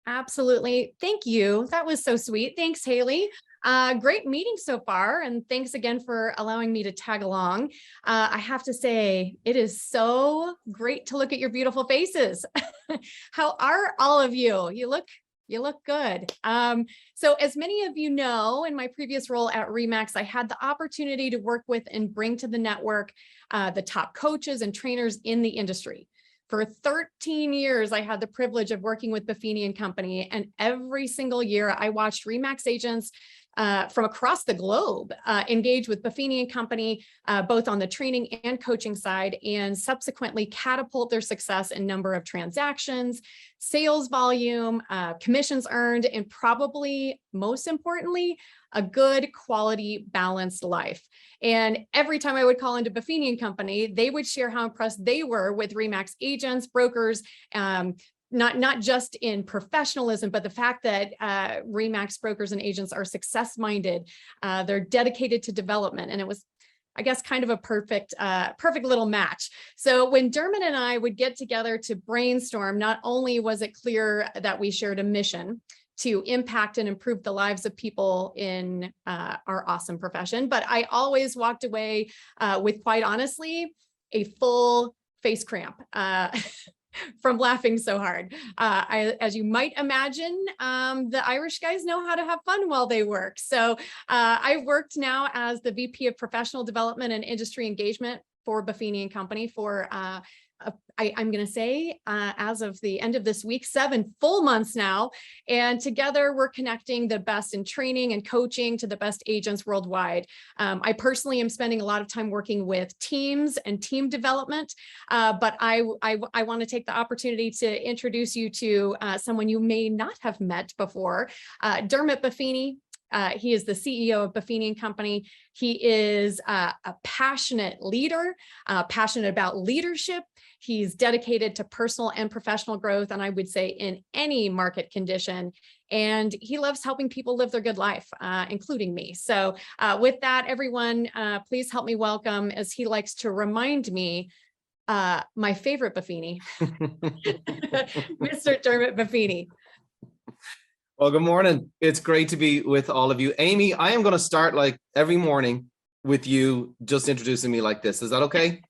Absolutely. Thank you. That was so sweet. Thanks, Haley. Great meeting so far. And thanks again for allowing me to tag along. I have to say, it is so great to look at your beautiful faces. How are all of you? You look good. So as many of you know, in my previous role at Remax, I had the opportunity to work with and bring to the network the top coaches and trainers in the industry. For 13 years, I had the privilege of working with Buffini and Company, and every single year I watched Remax agents from across the globe engage with Buffini and Company, both on the training and coaching side, and subsequently catapult their success in number of transactions, sales volume, commissions earned, and probably most importantly, a good quality balanced life. And every time I would call into Buffini and Company, they would share how impressed they were with Remax agents, brokers, not just in professionalism, but the fact that Remax brokers and agents are success-minded. They're dedicated to development. And it was, I guess, kind of a perfect little match. So when Dermot and I would get together to brainstorm, not only was it clear that we shared a mission to impact and improve the lives of people in our awesome profession, but I always walked away with, quite honestly, a full face cramp. From laughing so hard. As you might imagine, the Irish guys know how to have fun while they work. So I've worked now as the VP of Professional Development and Industry Engagement for Buffini and Company for I'm going to say, as of the end of this week, 7 full months now. And together we're connecting the best in training and coaching to the best agents worldwide. I personally am spending a lot of time working with teams and team development, but I want to take the opportunity to introduce you to someone you may not have met before, Dermot Buffini. He is the CEO of Buffini and Company. He is a passionate leader, passionate about leadership. He's dedicated to personal and professional growth, and I would say in any market condition. And he loves helping people live their good life, including me. So with that, everyone, please help me welcome, as he likes to remind me, my favorite Buffini, Mr. Dermot Buffini. Well, good morning. It's great to be with all of you. Amy, I am going to start like every morning with you just introducing me like this. Is that okay?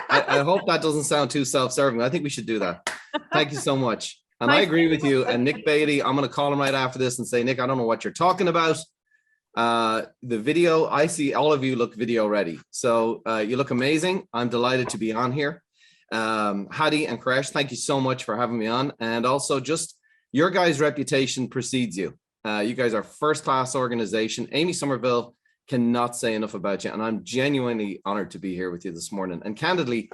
I hope that doesn't sound too self-serving. I think we should do that. Thank you so much. And I agree with you. And Nick Beatty, I'm going to call him right after this and say, Nick, I don't know what you're talking about. The video, I see all of you look video ready. So you look amazing. I'm delighted to be on here. Hadi and Koresh, thank you so much for having me on. And also just your guys' reputation precedes you. You guys are first-class organization. Amy Somerville cannot say enough about you, and I'm genuinely honored to be here with you this morning. And candidly,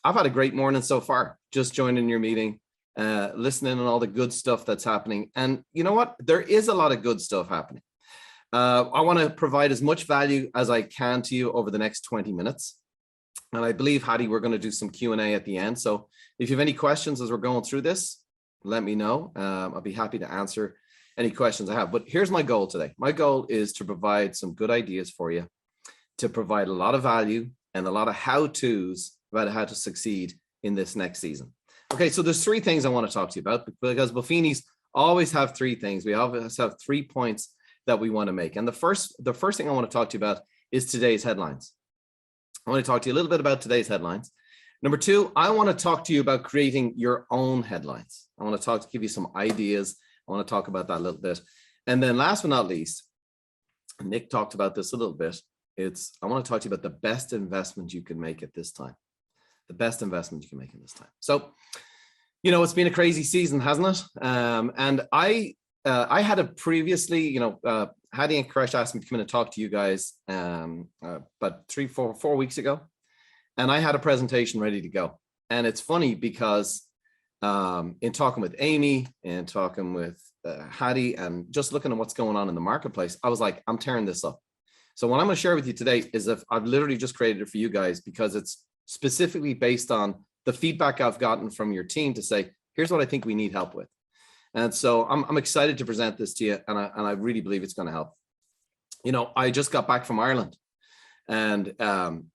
I've had a great morning so far, just joining your meeting, listening on all the good stuff that's happening. And you know what? There is a lot of good stuff happening. I want to provide as much value as I can to you over the next 20 minutes. And I believe, Hadi, we're going to do some Q&A at the end. So if you have any questions as we're going through this, let me know. I'll be happy to answer any questions I have. But here's my goal today. My goal is to provide some good ideas for you, to provide a lot of value and a lot of how-tos about how to succeed in this next season. Okay, so there's 3 things I want to talk to you about, because Buffini's always have 3 things. We always have 3 points that we want to make. And the first thing I want to talk to you about is today's headlines. I want to talk to you a little bit about today's headlines. Number 2, I want to talk to you about creating your own headlines. I want to give you some ideas. I want to talk about that a little bit. And then last but not least, Nick talked about this a little bit. I want to talk to you about the best investment you can make at this time. The best investment you can make in this time. So, you know, it's been a crazy season, hasn't it? And I had a previously, Hadi and Koresh asked me to come in and talk to you guys about 4 weeks ago. And I had a presentation ready to go. And it's funny because in talking with Amy and talking with Hadi and just looking at what's going on in the marketplace, I was like, I'm tearing this up. So what I'm going to share with you today is that I've literally just created it for you guys because it's specifically based on the feedback I've gotten from your team to say, here's what I think we need help with. And so I'm excited to present this to you, and I really believe it's going to help. You know, I just got back from Ireland, and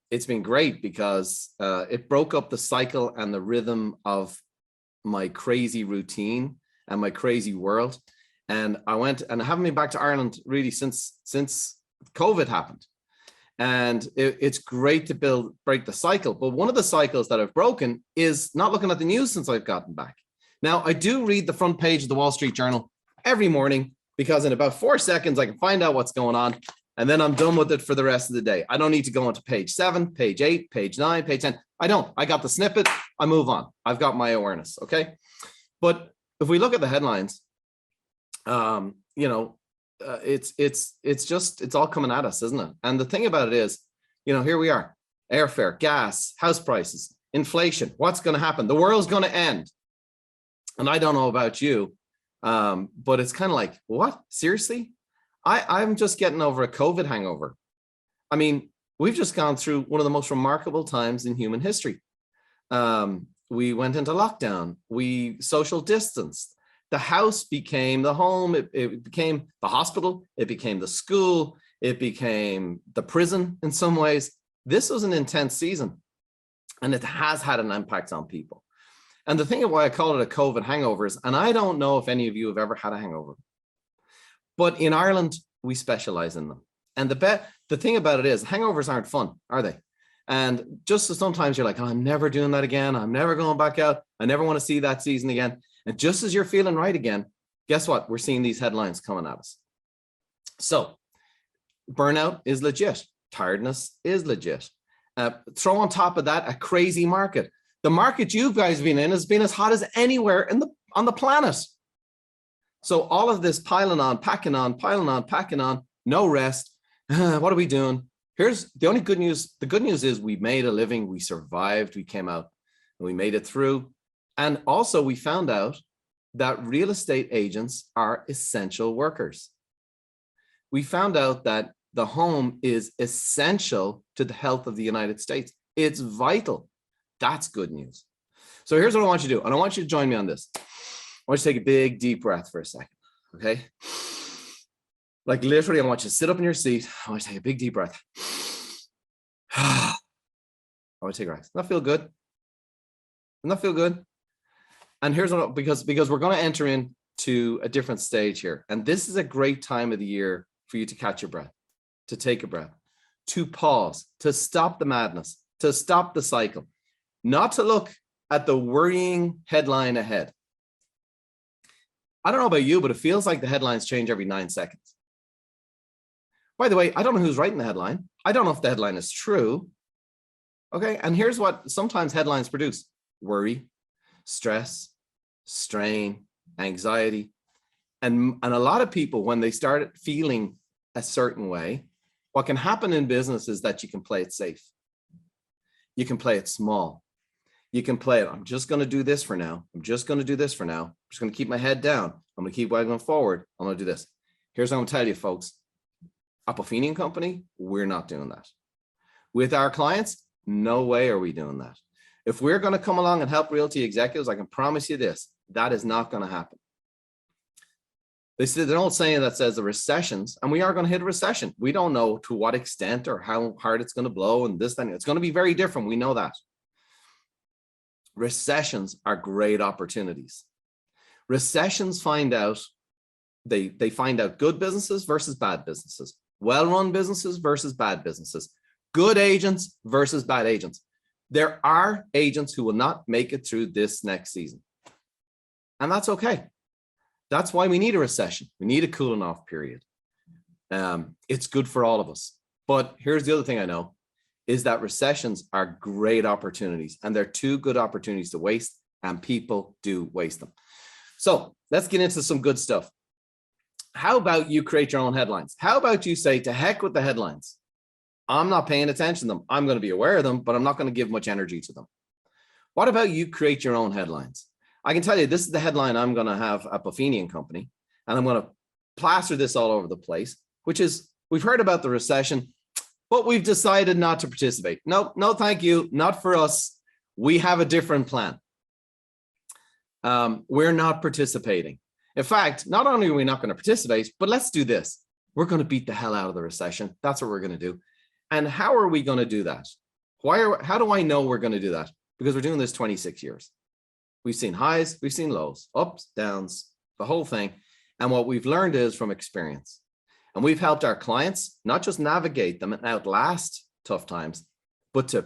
it's been great because it broke up the cycle and the rhythm of my crazy routine and my crazy world. And I went, and I haven't been back to Ireland really since COVID happened. And it's great to break the cycle. But one of the cycles that I've broken is not looking at the news since I've gotten back. Now, I do read the front page of the Wall Street Journal every morning, because in about 4 seconds, I can find out what's going on. And then I'm done with it for the rest of the day. I don't need to go into page 7, page 8, page 9, page 10. I don't. I got the snippet. I move on. I've got my awareness. Okay. But if we look at the headlines, it's all coming at us, isn't it? And the thing about it is, here we are: airfare, gas, house prices, inflation. What's going to happen? The world's going to end. And I don't know about you, but it's kind of like, what? Seriously? I'm just getting over a COVID hangover. I mean, we've just gone through one of the most remarkable times in human history. We went into lockdown. We social distanced. The house became the home. It became the hospital. It became the school. It became the prison in some ways. This was an intense season, and it has had an impact on people. And the thing of why I call it a COVID hangover is, and I don't know if any of you have ever had a hangover, but in Ireland, we specialize in them. And the thing about it is, hangovers aren't fun, are they? And just as sometimes you're like, oh, I'm never doing that again. I'm never going back out. I never want to see that season again. And just as you're feeling right again, guess what? We're seeing these headlines coming at us. So burnout is legit. Tiredness is legit. Throw on top of that a crazy market. The market you guys have been in has been as hot as anywhere on the planet. So all of this piling on, packing on, packing on, no rest. What are we doing? Here's the only good news. The good news is we made a living. We survived. We came out and we made it through. And also we found out that real estate agents are essential workers. We found out that the home is essential to the health of the United States. It's vital. That's good news. So here's what I want you to do. And I want you to join me on this. I want you to take a big, deep breath for a second. Okay. Like literally, I want you to sit up in your seat. I want you to take a big, deep breath. I want to take a breath. Doesn't that feel good? Doesn't that feel good? And here's what, because we're going to enter into a different stage here. And this is a great time of the year for you to catch your breath, to take a breath, to pause, to stop the madness, to stop the cycle, not to look at the worrying headline ahead. I don't know about you, but it feels like the headlines change every 9 seconds. By the way, I don't know who's writing the headline. I don't know if the headline is true. Okay, and here's what sometimes headlines produce: worry, stress, strain, anxiety. And a lot of people, when they start feeling a certain way, what can happen in business is that you can play it safe. You can play it small. You can play it, I'm just going to do this for now. I'm just going to do this for now. I'm just going to keep my head down. I'm going to keep going forward. I'm going to do this. Here's what I'm going to tell you, folks. At Buffini & Company, we're not doing that. With our clients, no way are we doing that. If we're going to come along and help realty executives, I can promise you this, that is not going to happen. They said an old saying that says the recessions, and we are going to hit a recession. We don't know to what extent or how hard it's going to blow and this, then it's going to be very different. We know that. Recessions are great opportunities. Recessions find out, they find out good businesses versus bad businesses, well-run businesses versus bad businesses, good agents versus bad agents. There are agents who will not make it through this next season. And that's okay. That's why we need a recession. We need a cooling off period. It's good for all of us. But here's the other thing I know is that recessions are great opportunities, and they're too good opportunities to waste, and people do waste them. So let's get into some good stuff. How about you create your own headlines? How about you say, to heck with the headlines? I'm not paying attention to them. I'm going to be aware of them, but I'm not going to give much energy to them. What about you create your own headlines? I can tell you, this is the headline I'm going to have at Buffini & Company, and I'm going to plaster this all over the place, which is, we've heard about the recession, but we've decided not to participate. No, thank you. Not for us. We have a different plan. We're not participating. In fact, not only are we not going to participate, but let's do this. We're going to beat the hell out of the recession. That's what we're going to do. And how are we going to do that? How do I know we're going to do that? Because we're doing this 26 years. We've seen highs, we've seen lows, ups, downs, the whole thing. And what we've learned is from experience. And we've helped our clients not just navigate them and outlast tough times, but to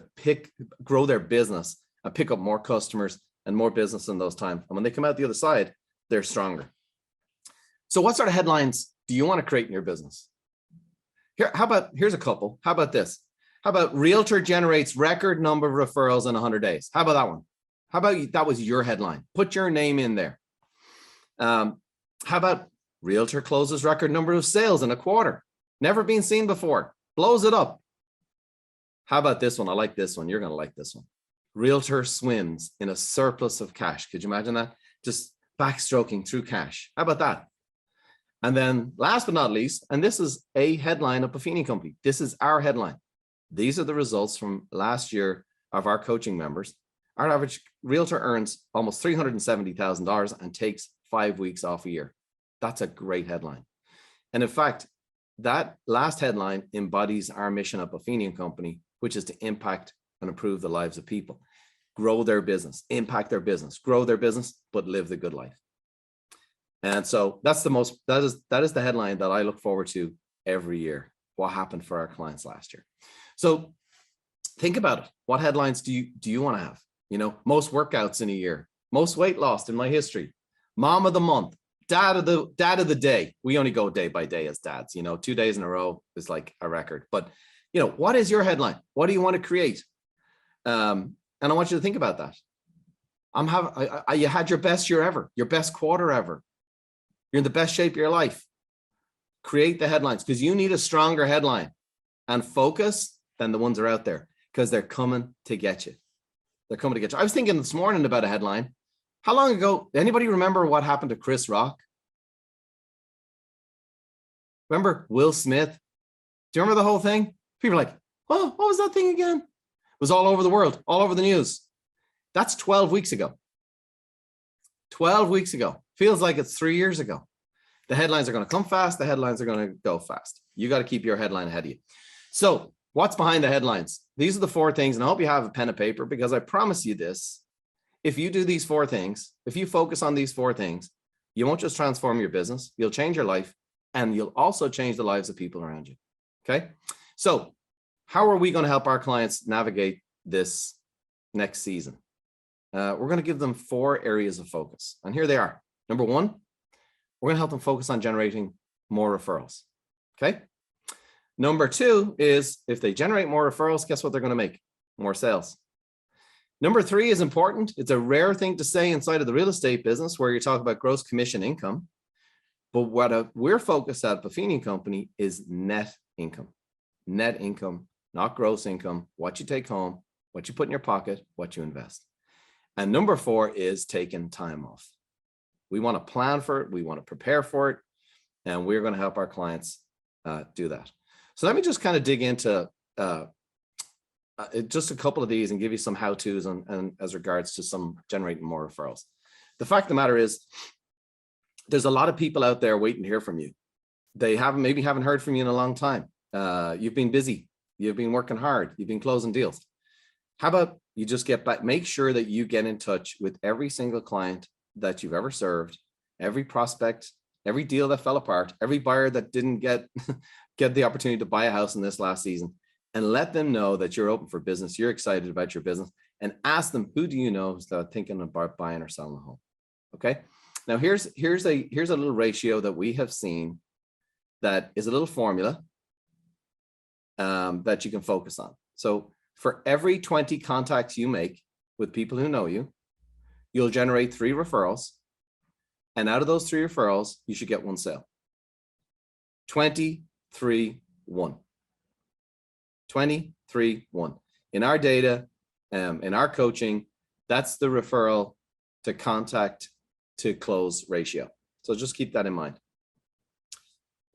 grow their business and pick up more customers and more business in those times. And when they come out the other side, they're stronger. So what sort of headlines do you want to create in your business? Here's a couple. How about this? How about realtor generates record number of referrals in 100 days? How about that one? How about that was your headline? Put your name in there. How about realtor closes record number of sales in a quarter? Never been seen before. Blows it up. How about this one? I like this one. You're going to like this one. Realtor swims in a surplus of cash. Could you imagine that? Just backstroking through cash. How about that? And then last but not least, and this is a headline of Buffini Company. This is our headline. These are the results from last year of our coaching members. Our average realtor earns almost $370,000 and takes 5 weeks off a year. That's a great headline. And in fact, that last headline embodies our mission at Buffini Company, which is to impact and improve the lives of people, grow their business, impact their business, grow their business, but live the good life. And so that is the headline that I look forward to every year. What happened for our clients last year? So think about it. What headlines do you want to have? You know, most workouts in a year, most weight lost in my history, mom of the month, dad of the day. We only go day by day as dads. You know, 2 days in a row is like a record. But you know, what is your headline? What do you want to create? And I want you to think about that. You had your best year ever, your best quarter ever. You're in the best shape of your life. Create the headlines because you need a stronger headline and focus than the ones that are out there because they're coming to get you. They're coming to get you. I was thinking this morning about a headline. How long ago? Anybody remember what happened to Chris Rock? Remember Will Smith? Do you remember the whole thing? People are like, oh, what was that thing again? It was all over the world, all over the news. That's 12 weeks ago. 12 weeks ago. Feels like it's 3 years ago. The headlines are going to come fast. The headlines are going to go fast. You got to keep your headline ahead of you. So what's behind the headlines? These are the 4 things. And I hope you have a pen and paper because I promise you this. If you do these 4 things, if you focus on these 4 things, you won't just transform your business. You'll change your life and you'll also change the lives of people around you. Okay. So how are we going to help our clients navigate this next season? We're going to give them 4 areas of focus. And here they are. Number 1, we're going to help them focus on generating more referrals. Okay. Number 2 is if they generate more referrals, guess what they're going to make? More sales. Number 3 is important. It's a rare thing to say inside of the real estate business where you talk about gross commission income. But what we're focused at Buffini Company is net income. Net income, not gross income, what you take home, what you put in your pocket, what you invest. And number 4 is taking time off. We want to plan for it. We want to prepare for it. And we're going to help our clients do that. So let me just kind of dig into just a couple of these and give you some how-tos and as regards to some generating more referrals. The fact of the matter is, there's a lot of people out there waiting to hear from you. They maybe haven't heard from you in a long time. You've been busy. You've been working hard. You've been closing deals. How about you just get back, make sure that you get in touch with every single client that you've ever served, every prospect, every deal that fell apart, every buyer that didn't get the opportunity to buy a house in this last season, and let them know that you're open for business, you're excited about your business, and ask them, who do you know who's thinking about buying or selling a home? Okay. Now here's a little ratio that we have seen that is a little formula that you can focus on. So for every 20 contacts you make with people who know you, you'll generate 3 referrals. And out of those 3 referrals, you should get 1 sale. 23, 1. 23, 1. In our data, in our coaching, that's the referral to contact to close ratio. So just keep that in mind.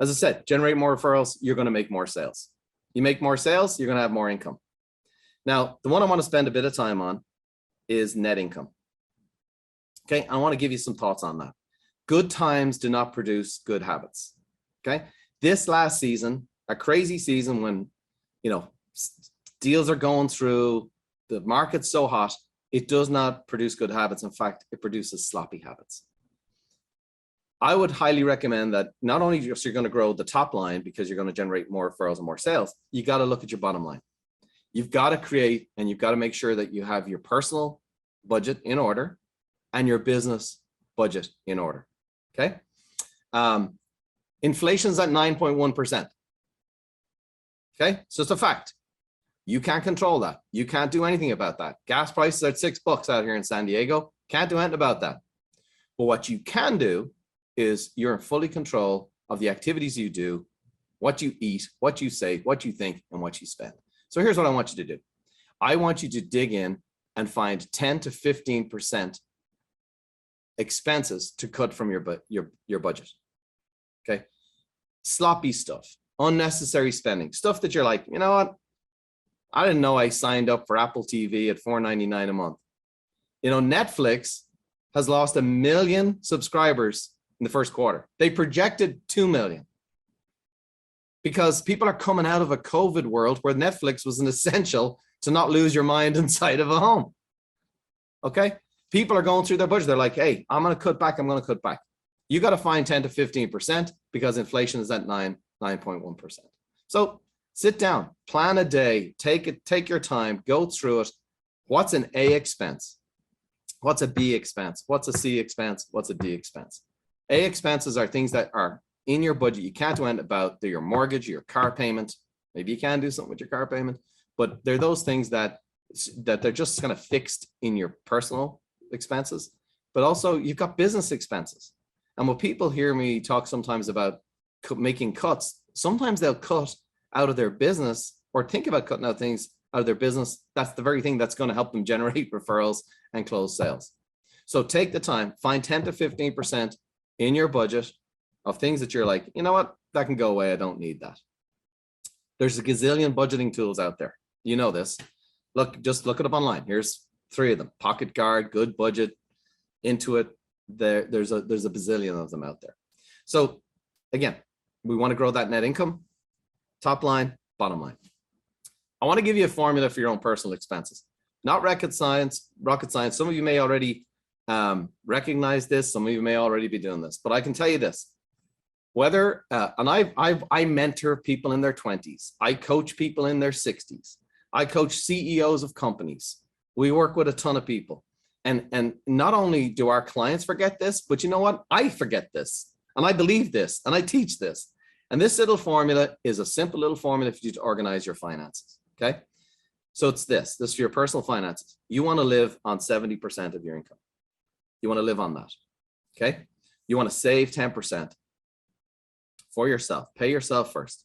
As I said, generate more referrals, you're going to make more sales. You make more sales, you're going to have more income. Now, the one I want to spend a bit of time on is net income. Okay, I want to give you some thoughts on that. Good times do not produce good habits. Okay, this last season, a crazy season when, you know, deals are going through, the market's so hot, it does not produce good habits. In fact, it produces sloppy habits. I would highly recommend that not only just you're going to grow the top line because you're going to generate more referrals and more sales, you got to look at your bottom line. You've got to create and you've got to make sure that you have your personal budget in order and your business budget in order. Okay. Inflation's at 9.1%. Okay. So it's a fact. You can't control that. You can't do anything about that. Gas prices are at $6 out here in San Diego. Can't do anything about that. But what you can do is you're in fully control of the activities you do, what you eat, what you say, what you think, and what you spend. So here's what I want you to do. I want you to dig in and find 10 to 15% expenses to cut from your budget. Okay. Sloppy stuff, unnecessary spending, stuff that you're like, you know what? I didn't know I signed up for Apple TV at $4.99 a month. You know, Netflix has lost 1 million subscribers in the first quarter. They projected 2 million because people are coming out of a COVID world where Netflix was an essential to not lose your mind inside of a home. Okay. People are going through their budget. They're like, hey, I'm going to cut back. I'm going to cut back. You got to find 10 to 15% because inflation is at 9.1%. So sit down, plan a day, take your time, go through it. What's an A expense? What's a B expense? What's a C expense? What's a D expense? A expenses are things that are in your budget. You can't do anything about. They're your mortgage, your car payment. Maybe you can do something with your car payment, but they're those things that they're just kind of fixed in your personal expenses. But also you've got business expenses. And when people hear me talk sometimes about making cuts, sometimes they'll cut out of their business or think about cutting out things out of their business. That's the very thing that's going to help them generate referrals and close sales. So take the time, find 10 to 15% in your budget of things that you're like, you know what, that can go away. I don't need that. There's a gazillion budgeting tools out there. You know this. Just look it up online. Here's 3 of them: Pocket Guard, Good Budget, Intuit. There's a bazillion of them out there. So again, we want to grow that net income, top line, bottom line. I want to give you a formula for your own personal expenses. Not rocket science. Some of you may already recognize this. Some of you may already be doing this, but I can tell you this. Whether, and I mentor people in their 20s. I coach people in their 60s. I coach CEOs of companies. We work with a ton of people. And not only do our clients forget this, but you know what? I forget this, and I believe this, and I teach this. And this little formula is a simple little formula for you to organize your finances, okay? So it's this for your personal finances. You want to live on 70% of your income. You want to live on that, okay? You want to save 10% for yourself. Pay yourself first.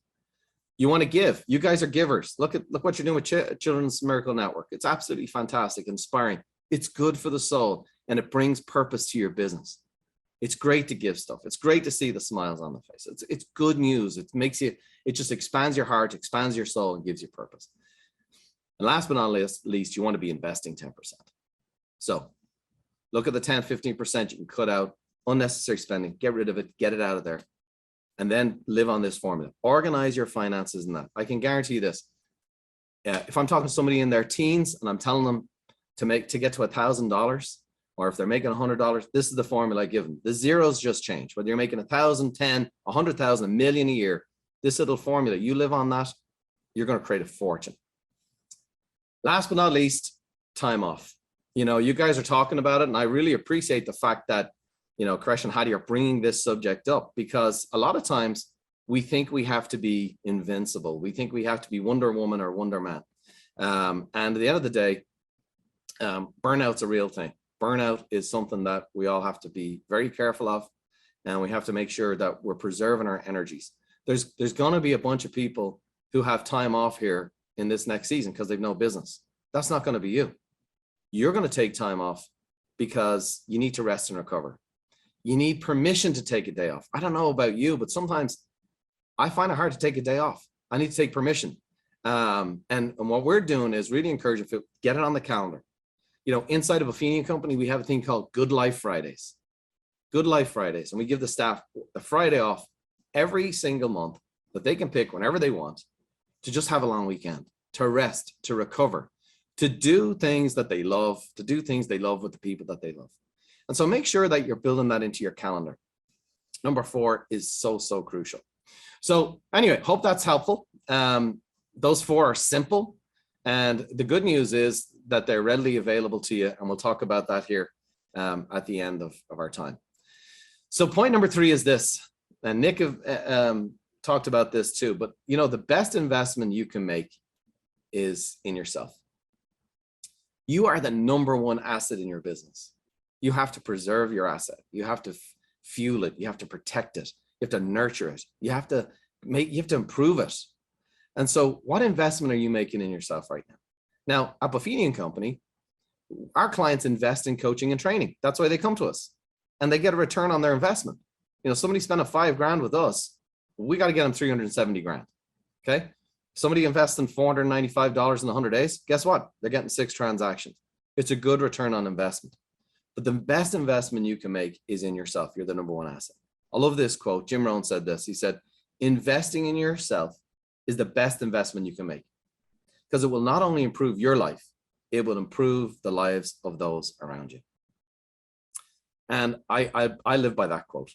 You want to give. You guys are givers. Look what you're doing with Children's Miracle Network. It's absolutely fantastic, inspiring. It's good for the soul, and it brings purpose to your business. It's great to give stuff. It's great to see the smiles on the face. It's good news. It just expands your heart, expands your soul, and gives you purpose. And last but not least, you want to be investing 10%. So look at the 10, 15% you can cut out, unnecessary spending, get rid of it, get it out of there, and then live on this formula. Organize your finances in that. I can guarantee you this. If I'm talking to somebody in their teens and I'm telling them to get to $1,000, or if they're making $100, this is the formula I give them. The zeros just change. Whether you're making 1,000, 10, 100,000, a million a year, this little formula, you live on that, you're going to create a fortune. Last but not least, time off. You know, you guys are talking about it, and I really appreciate the fact that, you know, Koresh and Hadi are bringing this subject up, because a lot of times we think we have to be invincible. We think we have to be Wonder Woman or Wonder Man. And at the end of the day, burnout's a real thing. Burnout is something that we all have to be very careful of, and we have to make sure that we're preserving our energies. There's going to be a bunch of people who have time off here in this next season because they've no business. That's not going to be you. You're going to take time off because you need to rest and recover. You need permission to take a day off. I don't know about you, but sometimes I find it hard to take a day off. I need to take permission. And what we're doing is really encouraging people, get it on the calendar. You know, inside of Buffini Company, we have a thing called Good Life Fridays. Good Life Fridays. And we give the staff a Friday off every single month that they can pick whenever they want to just have a long weekend, to rest, to recover, to do things that they love, to do things they love with the people that they love. And so make sure that you're building that into your calendar. Number 4 is so, so crucial. So anyway, hope that's helpful. Those 4 are simple. And the good news is that they're readily available to you. And we'll talk about that here at the end of our time. So point number 3 is this, and Nick talked about this too, but you know, the best investment you can make is in yourself. You are the number 1 asset in your business. You have to preserve your asset. You have to fuel it. You have to protect it. You have to nurture it. You have to improve it. And so what investment are you making in yourself right now? Now, at Buffini & Company, our clients invest in coaching and training. That's why they come to us, and they get a return on their investment. You know, somebody spent a $5,000 with us, we got to get them 370 grand. Okay. Somebody invests in $495 in 100 days. Guess what? They're getting 6 transactions. It's a good return on investment. But the best investment you can make is in yourself. You're the number 1 asset. I love this quote. Jim Rohn said this. He said, investing in yourself is the best investment you can make, because it will not only improve your life, it will improve the lives of those around you. And I live by that quote.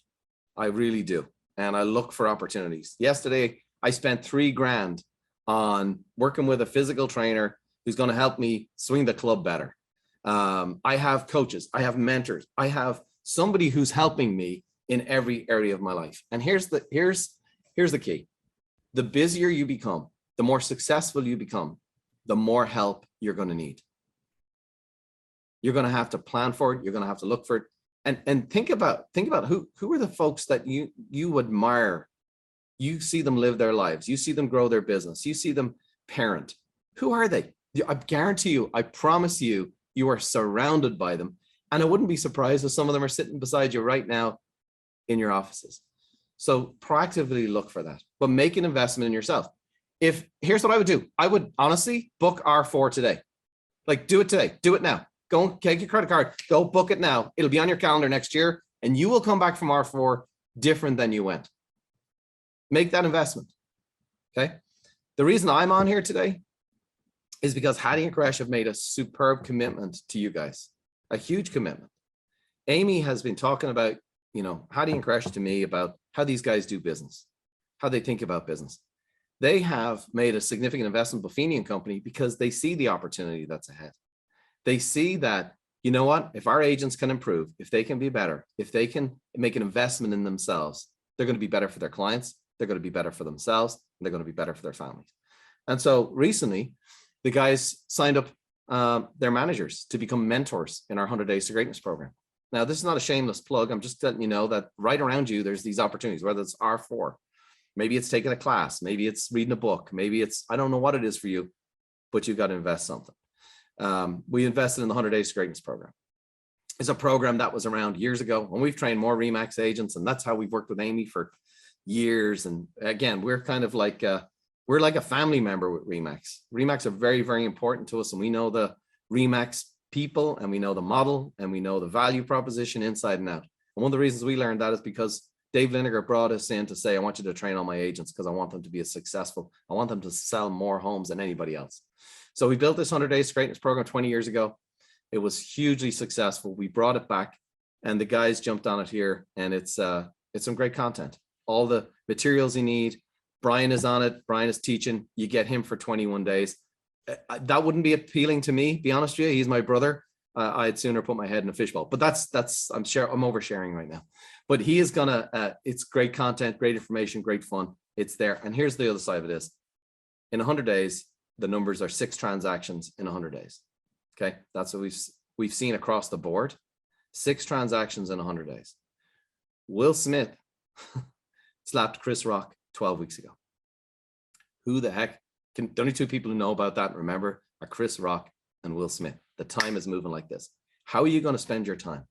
I really do. And I look for opportunities. Yesterday, I spent $3,000 on working with a physical trainer who's going to help me swing the club better. I have coaches, I have mentors, I have somebody who's helping me in every area of my life. And here's the key. The busier you become, the more successful you become, the more help you're going to need. You're going to have to plan for it. You're going to have to look for it. And think about who are the folks that you admire. You see them live their lives. You see them grow their business. You see them parent. Who are they? I guarantee you, I promise you, you are surrounded by them. And I wouldn't be surprised if some of them are sitting beside you right now in your offices. So proactively look for that, but make an investment in yourself. Here's what I would do. I would honestly book R4 today. Like, do it today. Do it now. Go and take your credit card. Go book it now. It'll be on your calendar next year, and you will come back from R4 different than you went. Make that investment. Okay. The reason I'm on here today is because Hattie and Koresh have made a superb commitment to you guys, a huge commitment. Amy has been talking about, you know, Hattie and Koresh to me about how these guys do business, how they think about business. They have made a significant investment in Buffini & Company because they see the opportunity that's ahead. They see that, you know what, if our agents can improve, if they can be better, if they can make an investment in themselves, they're going to be better for their clients, they're going to be better for themselves, and they're going to be better for their families. And so recently, the guys signed up their managers to become mentors in our 100 Days to Greatness program. Now, this is not a shameless plug. I'm just letting you know that right around you, there's these opportunities, whether it's R4, maybe it's taking a class, maybe it's reading a book, maybe it's, I don't know what it is for you, but you've got to invest something. We invested in the 100 Days to Greatness program. It's a program that was around years ago, and we've trained more RE/MAX agents, and that's how we've worked with Amy for years. And again, we're kind of like, we're like a family member with RE/MAX. RE/MAX are very, very important to us, and we know the RE/MAX people, and we know the model, and we know the value proposition inside and out. And one of the reasons we learned that is because Dave Linegar brought us in to say, I want you to train all my agents because I want them to be as successful. I want them to sell more homes than anybody else. So we built this 100 Days to Greatness program 20 years ago. It was hugely successful. We brought it back, and the guys jumped on it here, and it's some great content. All the materials you need. Brian is on it. Brian is teaching. You get him for 21 days. That wouldn't be appealing to me, be honest with you. He's my brother. I'd sooner put my head in a fishbowl, but I'm oversharing right now. But he is gonna, it's great content, great information, great fun. It's there. And here's the other side of it is, in 100 days, the numbers are 6 transactions in 100 days. Okay. That's what we've seen across the board. 6 transactions in 100 days. Will Smith slapped Chris Rock 12 weeks ago. Who the heck the only 2 people who know about that, remember, are Chris Rock and Will Smith. The time is moving like this. How are you going to spend your time?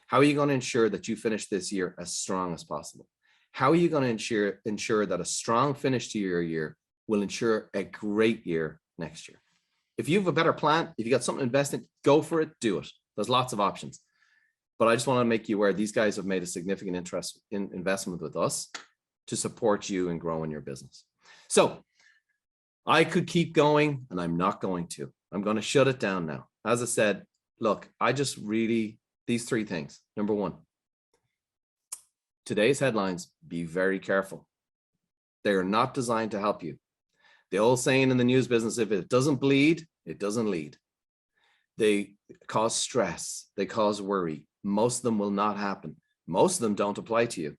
How are you going to ensure that you finish this year as strong as possible? How are you going to ensure that a strong finish to your year will ensure a great year next year? If you have a better plan, if you got something invested, go for it, do it. There's lots of options. But I just want to make you aware, these guys have made a significant investment with us to support you in growing your business. So I could keep going, and I'm not going to. I'm going to shut it down now. As I said, look, these 3 things. Number 1, Today's headlines, be very careful. They are not designed to help you. The old saying in the news business, if it doesn't bleed, it doesn't lead. They cause stress. They cause worry. Most of them will not happen. Most of them don't apply to you.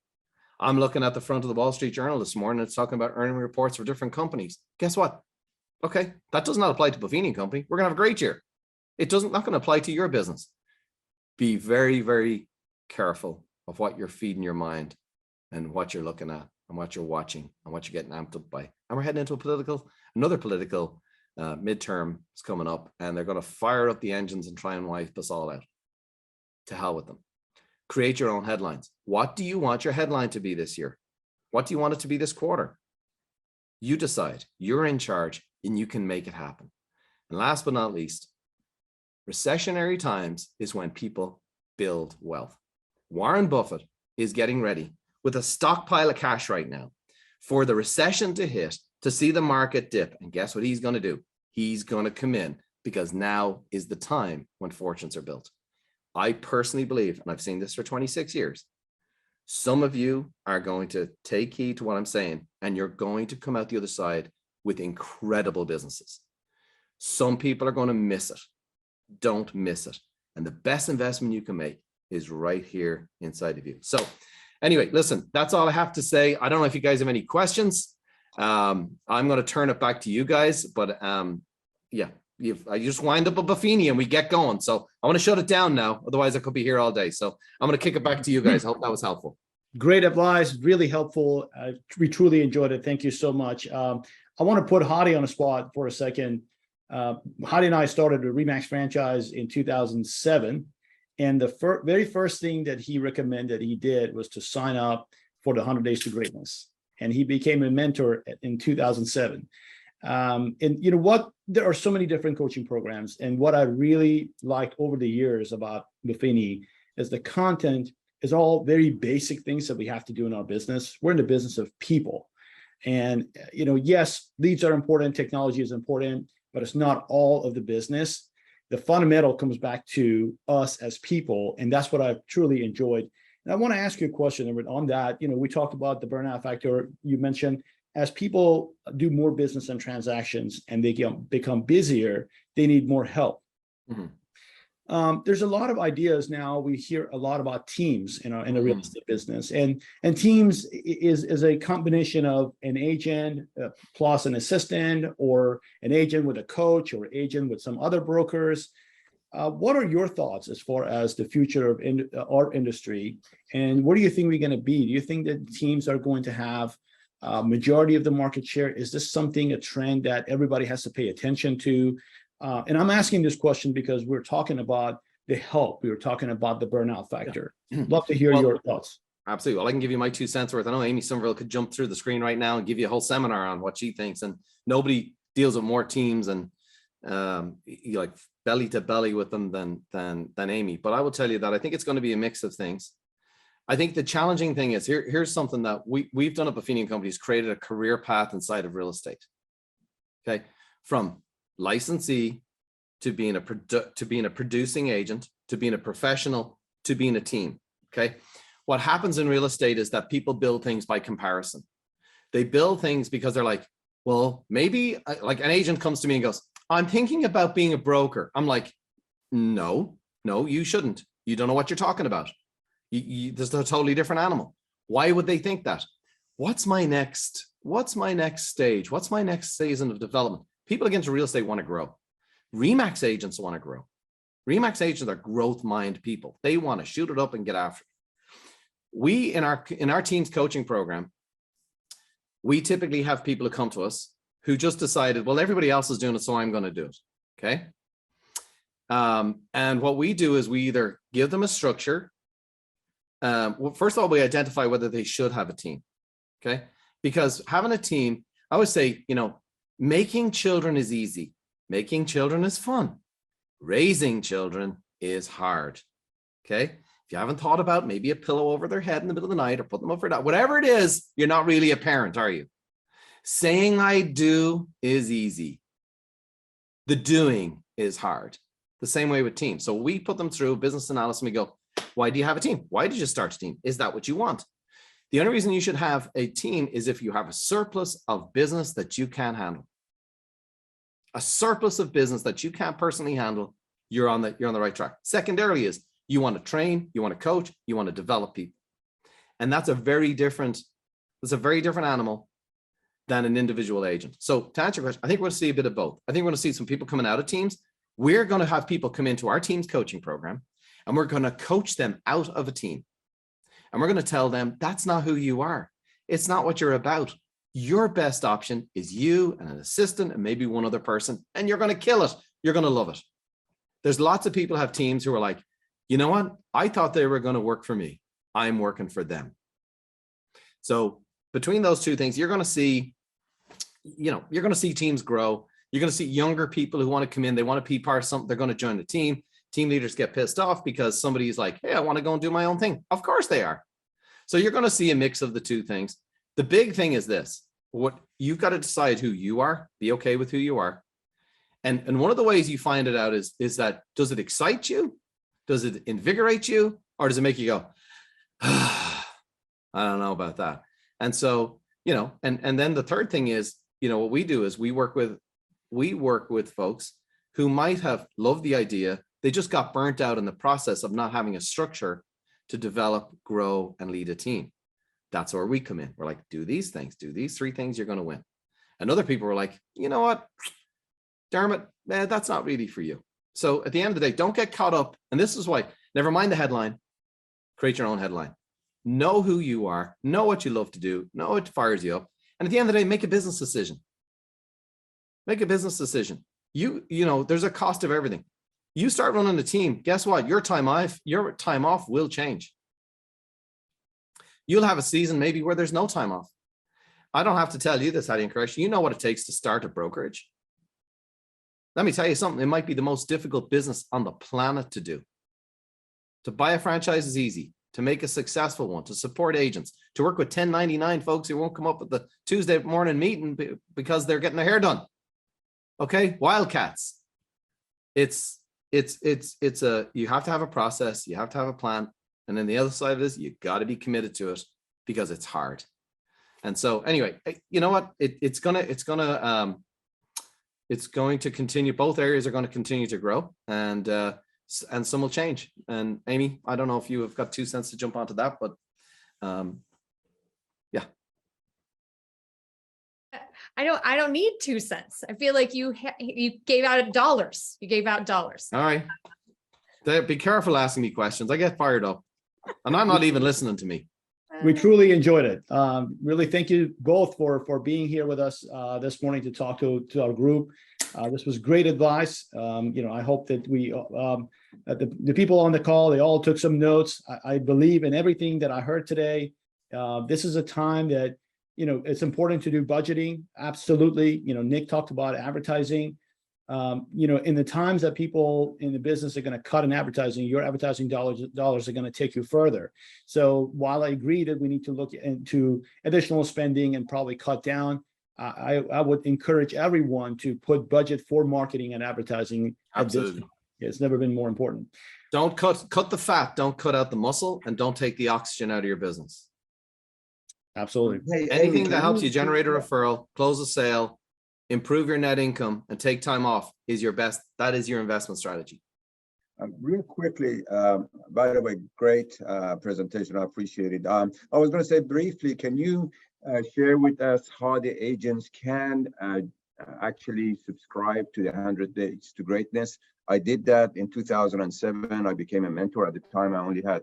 I'm looking at the front of the Wall Street Journal this morning. It's talking about earning reports for different companies. Guess what? Okay, that does not apply to Buffini and Company. We're going to have a great year. It doesn't not going to apply to your business. Be very, very careful of what you're feeding your mind and what you're looking at and what you're watching and what you're getting amped up by. And we're heading into another political midterm is coming up, and they're going to fire up the engines and try and wipe us all out. To hell with them. Create your own headlines. What do you want your headline to be this year? What do you want it to be this quarter? You decide. You're in charge and you can make it happen. And last but not least, recessionary times is when people build wealth. Warren Buffett is getting ready with a stockpile of cash right now for the recession to hit, to see the market dip. And guess what he's going to do? He's going to come in, because now is the time when fortunes are built. I personally believe, and I've seen this for 26 years, some of you are going to take heed to what I'm saying, and you're going to come out the other side with incredible businesses. Some people are going to miss it. Don't miss it. And the best investment you can make is right here inside of you. So anyway, listen, that's all I have to say. I don't know if you guys have any questions. I'm going to turn it back to you guys, but yeah. I just wind up a Buffini and we get going. So I want to shut it down now. Otherwise I could be here all day. So I'm going to kick it back to you guys. I hope that was helpful. Great advice. Really helpful. We truly enjoyed it. Thank you so much. I want to put Hadi on the spot for a second. Hadi and I started a Remax franchise in 2007. And the very first thing that he recommended he did was to sign up for the 100 Days to Greatness. And he became a mentor in 2007. And you know what? There are so many different coaching programs. And what I really liked over the years about Buffini is the content is all very basic things that we have to do in our business. We're in the business of people. And, you know, yes, leads are important. Technology is important, but it's not all of the business. The fundamental comes back to us as people. And that's what I've truly enjoyed. And I want to ask you a question on that. You know, we talked about the burnout factor. You mentioned, as people do more business and transactions and they become busier, they need more help. Mm-hmm. There's a lot of ideas now. We hear a lot about teams in the real estate business, and teams is a combination of an agent plus an assistant, or an agent with a coach, or agent with some other brokers. What are your thoughts as far as the future of our industry, and where do you think we're going to be? Do you think that teams are going to have majority of the market share? Is this a trend that everybody has to pay attention to? And I'm asking this question because we're talking about the help. We were talking about the burnout factor. Yeah. Love to hear your thoughts. Absolutely. Well, I can give you my 2 cents worth. I know Amy Somerville could jump through the screen right now and give you a whole seminar on what she thinks. And nobody deals with more teams and like belly to belly with them than Amy. But I will tell you that I think it's going to be a mix of things. I think the challenging thing is here's something that we've done at Buffini and Company, is created a career path inside of real estate. Okay, from licensee to being a producing agent, to being a professional, to being a team. Okay, what happens in real estate is that people build things by comparison. They build things because they're like, well, maybe like an agent comes to me and goes, I'm thinking about being a broker. I'm like, no, you shouldn't. You don't know what you're talking about. This is a totally different animal. Why would they think that? What's my next stage? What's my next season of development? People against real estate want to grow. Remax agents want to grow. Remax agents are growth mind people. They want to shoot it up and get after it. We in our team's coaching program, we typically have people who come to us who just decided, well, everybody else is doing it, so I'm going to do it. Okay. And what we do is we either give them a structure. Well, first of all, we identify whether they should have a team. Okay. Because having a team, I always say, you know, making children is easy. Making children is fun. Raising children is hard. Okay. If you haven't thought about maybe a pillow over their head in the middle of the night, or put them over that, whatever it is, you're not really a parent, are you? Saying I do is easy. The doing is hard. The same way with teams. So we put them through business analysis and we go, why do you have a team? Why did you start a team? Is that what you want? The only reason you should have a team is if you have a surplus of business that you can't handle. A surplus of business that you can't personally handle, you're on the right track. Secondarily is you want to train, you want to coach, you want to develop people. And that's a very different animal than an individual agent. So to answer your question, I think we're going to see a bit of both. I think we're going to see some people coming out of teams. We're going to have people come into our team's coaching program, and we're going to coach them out of a team. And we're going to tell them that's not who you are. It's not what you're about. Your best option is you and an assistant and maybe one other person, and you're going to kill it. You're going to love it. There's lots of people who have teams who are like, you know what? I thought they were going to work for me. I'm working for them. So between those two things, you're going to see, you're going to see teams grow. You're going to see younger people who want to come in. They want to be part of something. They're going to join the team. Team leaders get pissed off because somebody's like, hey, I want to go and do my own thing. Of course they are. So you're going to see a mix of the two things. The big thing is this: what you've got to decide who you are, be okay with who you are. And one of the ways you find it out is that, does it excite you? Does it invigorate you? Or does it make you go, I don't know about that. And so, and then the third thing is, what we do is we work with folks who might have loved the idea. They just got burnt out in the process of not having a structure to develop, grow, and lead a team. That's where we come in. We're like, do these things, do these 3 things, you're going to win. And other people were like, you know what, Dermot, that's not really for you. So at the end of the day, don't get caught up. And this is why, never mind the headline, create your own headline. Know who you are, know what you love to do, know what fires you up. And at the end of the day, make a business decision. Make a business decision. There's a cost of everything. You start running a team, guess what? Your time off will change. You'll have a season maybe where there's no time off. I don't have to tell you this, Hattie and Koresh. You know what it takes to start a brokerage. Let me tell you something. It might be the most difficult business on the planet to do. To buy a franchise is easy. To make a successful one, to support agents, to work with 1099 folks who won't come up at the Tuesday morning meeting because they're getting their hair done. Okay, wildcats. You have to have a process, you have to have a plan, and then the other side of this, you got to be committed to it because it's hard. And so, anyway, you know what? It's going to continue. Both areas are going to continue to grow, and some will change. And Amy, I don't know if you have got 2 cents to jump onto that, but yeah. I don't need 2 cents. I feel like you gave out dollars. You gave out dollars. All right. Be careful asking me questions. I get fired up, and I'm not even listening to me. We truly enjoyed it. Really, thank you both for being here with us this morning to talk to our group. This was great advice. I hope that the people on the call, they all took some notes. I believe in everything that I heard today. This is a time that, it's important to do budgeting. Absolutely. Nick talked about advertising. In the times that people in the business are going to cut in advertising, your advertising dollars are going to take you further. So while I agree that we need to look into additional spending and probably cut down, I would encourage everyone to put budget for marketing and advertising. Absolutely. It's never been more important. Don't cut the fat, don't cut out the muscle, and don't take the oxygen out of your business. Absolutely. Hey, Anything that helps you generate a referral, close a sale, improve your net income, and take time off is your best. That is your investment strategy. Real quickly, by the way, great presentation. I appreciate it. I was going to say briefly, can you share with us how the agents can actually subscribe to the 100 Days to Greatness? I did that in 2007. I became a mentor. At the time, I only had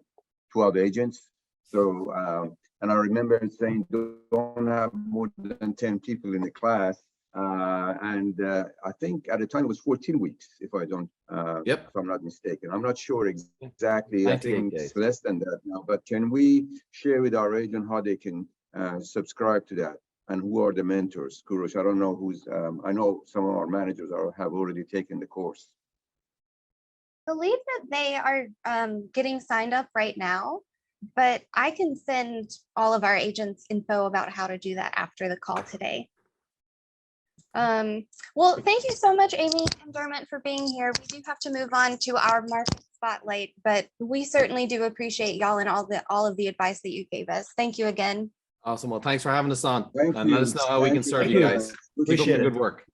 12 agents. So, and I remember saying, don't have more than 10 people in the class. And I think at the time it was 14 weeks, if I'm not mistaken. I'm not sure exactly. I think it's less than that now. But can we share with our agent how they can subscribe to that, and who are the mentors? Kurush, I don't know who's. I know some of our managers have already taken the course. I believe that they are getting signed up right now, but I can send all of our agents info about how to do that after the call today. Well, thank you so much, Amy and Dermot, for being here. We do have to move on to our market spotlight, but we certainly do appreciate y'all and all of the advice that you gave us. Thank you again. Awesome. Well, thanks for having us on. Thank And you. let us know how we can Thank you. serve Thank you you. guys. Keep up Appreciate the it. good work.